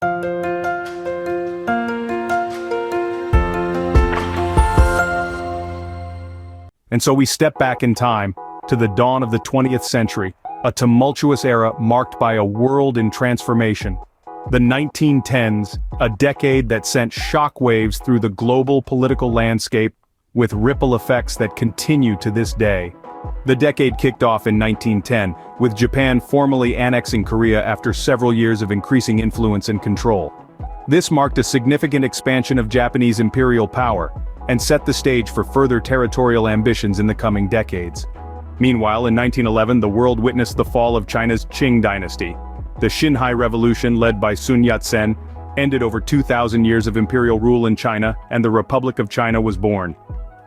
And so we step back in time to the dawn of the 20th century, a tumultuous era marked by a world in transformation. The 1910s, a decade that sent shockwaves through the global political landscape with ripple effects that continue to this day. The decade kicked off in 1910, with Japan formally annexing Korea after several years of increasing influence and control. This marked a significant expansion of Japanese imperial power, and set the stage for further territorial ambitions in the coming decades. Meanwhile, in 1911, the world witnessed the fall of China's Qing dynasty. The Xinhai Revolution, led by Sun Yat-sen, ended over 2,000 years of imperial rule in China, and the Republic of China was born.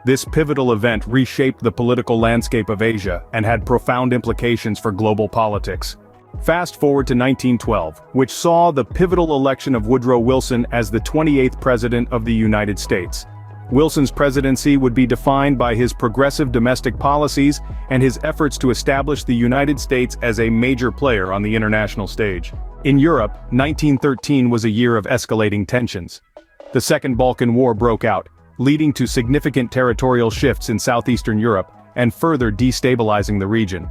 This pivotal event reshaped the political landscape of Asia and had profound implications for global politics. Fast forward to 1912, which saw the pivotal election of Woodrow Wilson as the 28th President of the United States. Wilson's presidency would be defined by his progressive domestic policies and his efforts to establish the United States as a major player on the international stage. In Europe, 1913 was a year of escalating tensions. The Second Balkan War broke out, leading to significant territorial shifts in southeastern Europe and further destabilizing the region.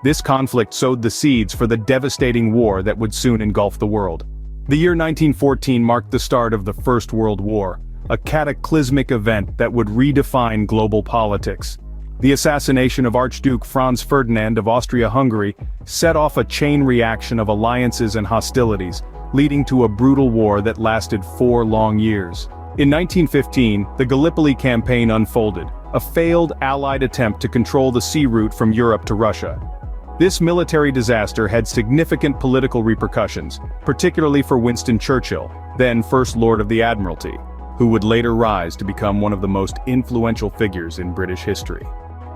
This conflict sowed the seeds for the devastating war that would soon engulf the world. The year 1914 marked the start of the First World War, a cataclysmic event that would redefine global politics. The assassination of Archduke Franz Ferdinand of Austria-Hungary set off a chain reaction of alliances and hostilities, leading to a brutal war that lasted 4 long years. In 1915, the Gallipoli Campaign unfolded, a failed Allied attempt to control the sea route from Europe to Russia. This military disaster had significant political repercussions, particularly for Winston Churchill, then First Lord of the Admiralty, who would later rise to become one of the most influential figures in British history.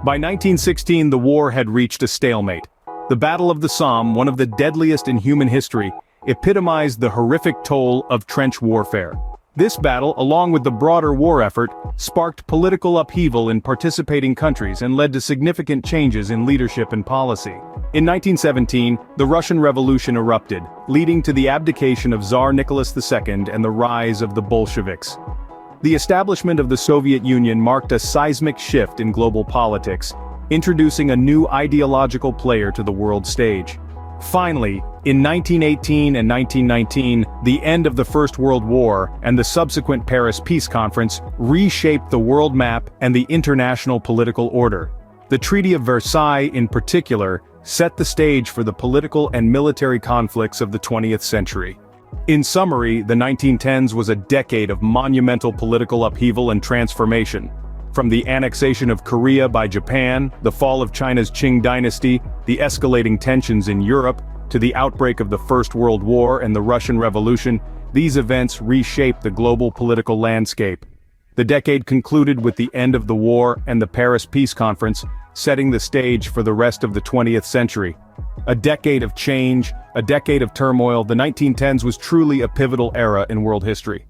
By 1916, the war had reached a stalemate. The Battle of the Somme, one of the deadliest in human history, epitomized the horrific toll of trench warfare. This battle, along with the broader war effort, sparked political upheaval in participating countries and led to significant changes in leadership and policy. In 1917, the Russian Revolution erupted, leading to the abdication of Tsar Nicholas II and the rise of the Bolsheviks. The establishment of the Soviet Union marked a seismic shift in global politics, introducing a new ideological player to the world stage. Finally, in 1918 and 1919, the end of the First World War and the subsequent Paris Peace Conference reshaped the world map and the international political order. The Treaty of Versailles, in particular, set the stage for the political and military conflicts of the 20th century. In summary, the 1910s was a decade of monumental political upheaval and transformation. From the annexation of Korea by Japan, the fall of China's Qing dynasty, the escalating tensions in Europe, to the outbreak of the First World War and the Russian Revolution, these events reshaped the global political landscape. The decade concluded with the end of the war and the Paris Peace Conference, setting the stage for the rest of the 20th century. A decade of change, a decade of turmoil, the 1910s was truly a pivotal era in world history.